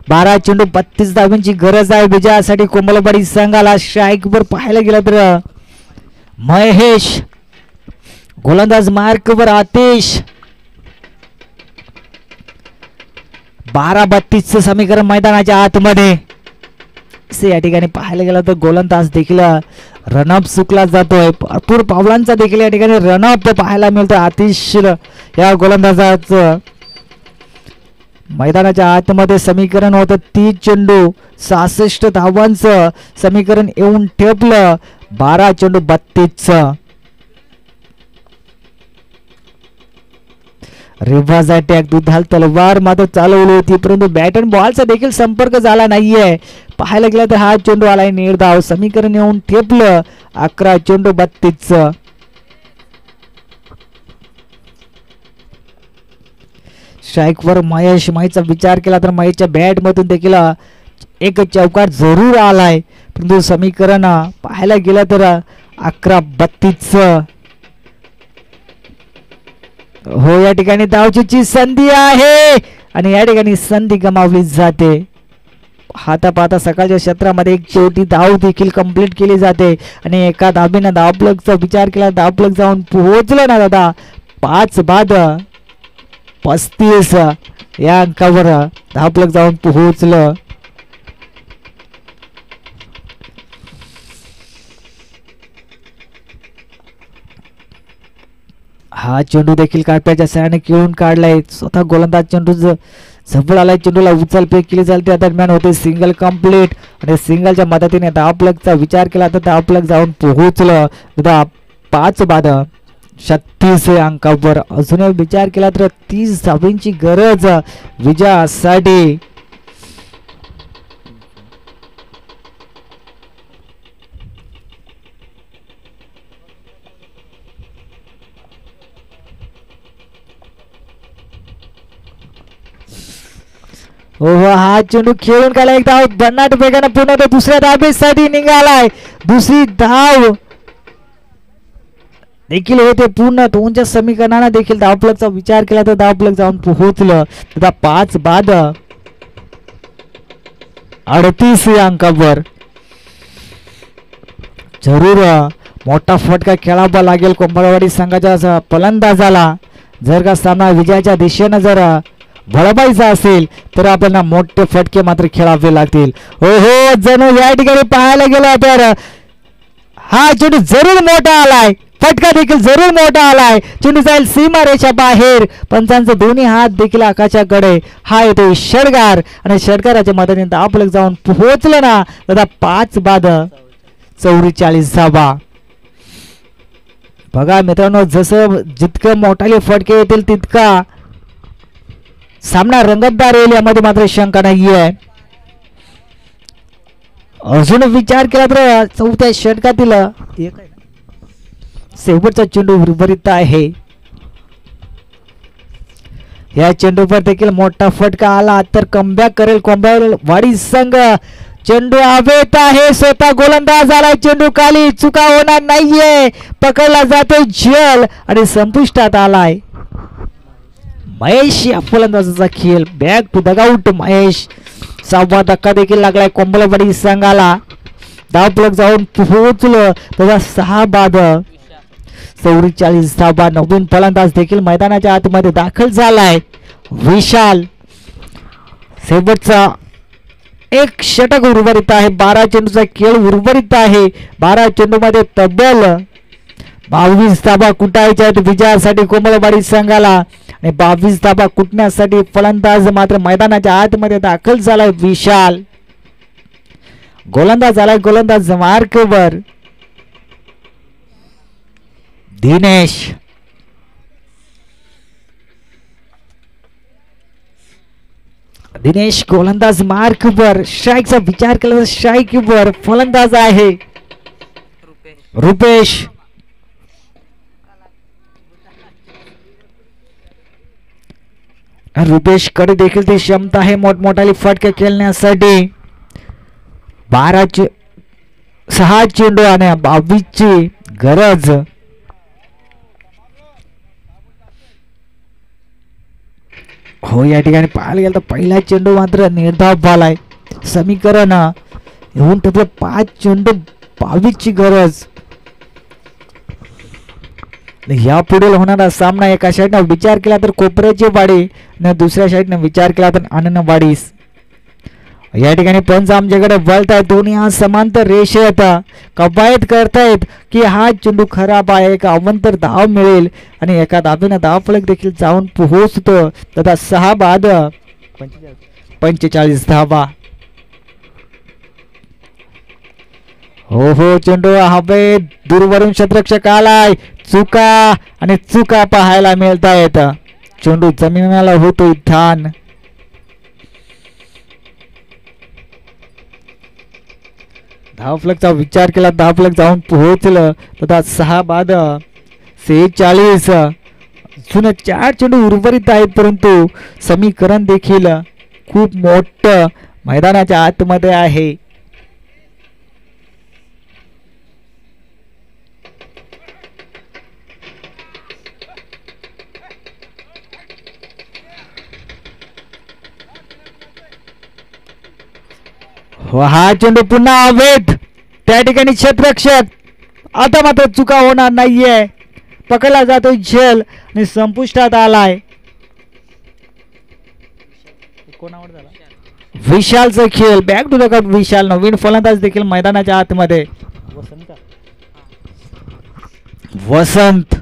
बारा चेंडू 32 धावांची गरज आहे विजयासाठी कोंबलवाडी संघाला. स्ट्राईकवर पाहायला गेलं तर महेश, गोलंदाज मार्कवर आतिश. 12-32 समीकरण मैदानाच्या आतमध्ये. या ठिकाणी पाहायला गेलं तर गोलंदाज देखील रनअप चुकला जातोय. भरपूर पावलांचा देखील या ठिकाणी रनअप पाहायला मिळतो आतिश या गोलंदाजाचं. मैदानाच्या आतमध्ये समीकरण होतं 30 चेंडू 66 धावांचं समीकरण येऊन ठेपलं. 12 चेंडू 32. रिव्हर्स अटॅक दुधाल तलवार मात्र चालवली होती, परंतु बॅट अँड बॉलचा देखील संपर्क झाला नाहीये. पाहायला गेला तर हा चेंडू आलाय निर्धाव. समीकरण येऊन ठेपलं. 11 चेंडू 32. स्ट्राईकवर महेश. महेशचा विचार केला तर महेशच्या बॅट मधून देखील एक चौकार जरूर आलाय, परंतु समीकरण पाहायला गेलं तर 11-32. हो या ठिकाणी धावचीची संधी आहे आणि या ठिकाणी संधी गमावली जाते. पाहता पाहता सकाळच्या क्षेत्रामध्ये एक शेवटी धाव देखील कंप्लीट केली जाते आणि एका धाबीनं धावफलकचा विचार केला. धावफलक जाऊन पोहोचलं ना दादा. 5 बाद 35 या अंकावर धावफलक जाऊन पोहोचलं. हा चेंडू देखील काट्याच्या सहाय्याने खेळून काढलाय. स्वतः गोलंदाज चेंडू झपड आलाय. चेंडूला उचलफेक केली जाते. त्या दरम्यान होते सिंगल कंप्लीट आणि सिंगलच्या मदतीने धावफलकचा विचार केला तर धावफलक जाऊन पोहोचलं. 5 बाद 36 अंकावर. अजून विचार केला तर 30 धावांची गरज विजयासाठी. हो हा चेंडू खेळून काढला. एक धाव भन्नाट वेगाने पुन्हा तो दुसऱ्या धावेसाठी निघालाय. दुसरी धाव देखील होते पूर्ण. 2च्या समीकरणाने देखील धावफलकचा विचार केला तर धावफलक जाऊन पोहोचलं. आता 5 बाद 38 अंकावर. जरूर मोठा फटका खेळावा लागेल कोंबडवाडी संघाच्या फलंदाजाला. जर का सामना विजयाच्या दिशेने जर वळवायचा असेल तर आपल्याला मोठे फटके मात्र खेळावे लागतील. हो हो जणू या ठिकाणी पाहायला गेला तर हा चेंडू जरूर मोठा आलाय. फटका देखील जरूर मोठा आलाय. चेंडू जाईल सीमा रेषा बाहेर. पंचांचे दोन्ही हात देखील आकाशाकडे. हा येतो षटकार आणि षटकाराच्या मदतीने धावफलक जाऊन पोहोचलं ना दादा 5 बाद 44 धावा. बघा मित्रांनो जसं जितकं मोठाले फटके येतील तितका सामना रंगतदार येईल यामध्ये मात्र शंका नाहीये. अजून विचार केला तर 4थ्या षटकातील शेवटचा चेंडू उर्वरित आहे. या चेंडूवर देखील मोठा फटका आला तर कमबॅक करेल कोंबडवाडी संघ. चेंडू हवेत आहे. स्वतः गोलंदाज आलाय. चेंडू खाली. चुका होणार नाहीये. पकडला जातो झेल आणि संपुष्टात आलाय. महेश या फलंदाजाचा खेळ. Back to the out Mahesh. 6वा धक्का देखील लागलाय कोंबडवाडी संघाला. धावफलक जाऊन पोहोचलं तर 6 बाद 44 धावा. नवीन फलंदाज देखील मैदानाच्या आतमध्ये दाखल झालाय विशाल. शेवटचा एक षटक उर्वरित आहे. 12 चेंडूचा खेळ उर्वरित आहे. 12 चेंडू मध्ये तब्बल 22 धावा कुटायच्या आहेत विजयासाठी कोंबडवाडी संघाला. आणि 22 धावा कुटण्यासाठी फलंदाज मात्र मैदानाच्या आतमध्ये दाखल झालाय विशाल. गोलंदाज आलाय. गोलंदाज मार्कवर दिनेश. दिनेश गोलंदाज मार्कवर. स्ट्राईकचा विचार केला तर स्ट्राईकवर फलंदाज आहे रुपेश. रुपेश कडे देखील ती क्षमता आहे मोठमोठाली फटके खेळण्यासाठी. 6 चेंडू आणि 22ची गरज. हो या ठिकाणी पाहायला गेलं तर पहिला चेंडू मात्र निर्धाव झालाय. समीकरण येऊन ठेवलं 5 चेंडू 22ची गरज. या पुढील होणारा सामना एका साईडनं विचार केला तर कोपऱ्याची वाडी आणि दुसऱ्या साईडनं विचार केला तर आनंदवाडी. या ठिकाणी पंच आमच्याकडे वळतायत. दोन्ही हा समांतर रेषेत कवायत करतायत की हा चेंडू खराब आहे का अवंतर धाव मिळेल आणि एका धावेनं धावफलक देखील जाऊन पोहोचतो. तथा 6 बाद 45 धावा. हो हो चेंडू हवे दूरवरून क्षेत्ररक्षक आलाय. चुका आणि चुका पाहायला मिळत आहेत. चेंडू जमिनीला होतो ठाण. धावफलकचा विचार केला. धावफलक जाऊन पोहोचलं तथा 6 बाद 46. जुनं 4 चेंडू उर्वरित आहेत परंतु समीकरण देखील खूप मोठं मैदानाच्या आतमध्ये आहे. हा चेंडू पुन्हा हवेत. त्या ठिकाणी क्षेत्ररक्षक. आता मात्र चुका होणार नाहीये. पकडला जातो झेल आणि संपुष्टात आलाय. विशालचा खेळ. बॅक टू द कप विशाल. नवीन फलंदाज देखील मैदानाच्या आतमध्ये. वसंत.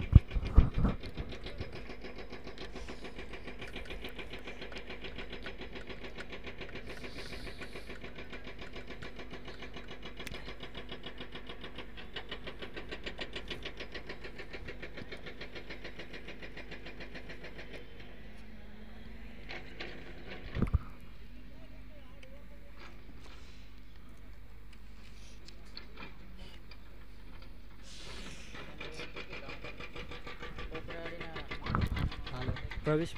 प्रवेश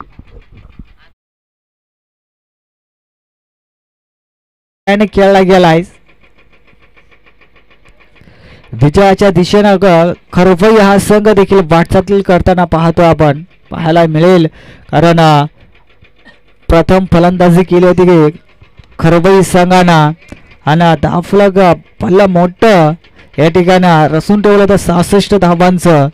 खेळला गेलाय. विजयाच्या दिशेनं खरवई हा संघ देखील वाटचाल करताना पाहतो आपण, पाहायला मिळेल. कारण प्रथम फलंदाजी केली होती खरवई संघानं आणि धावफलक पल्ला मोठं या ठिकाणी रसून ठेवलं तर 66 धावांचं.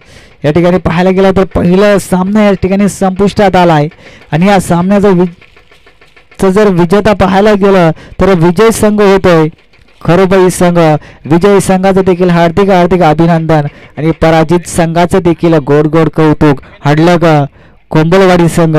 या ठिकाणी पाहायला गेलं तर पहिला सामना या ठिकाणी संपुष्टात आलाय आणि या सामन्याचा जर विजेता पाहायला गेलं तर विजय संघ होतोय खरवई संघ. विजयी संघाचं देखील हार्दिक हार्दिक अभिनंदन आणि पराजित संघाचं देखील गोड गोड कौतुक. हडलग कोंबलवाडी संघ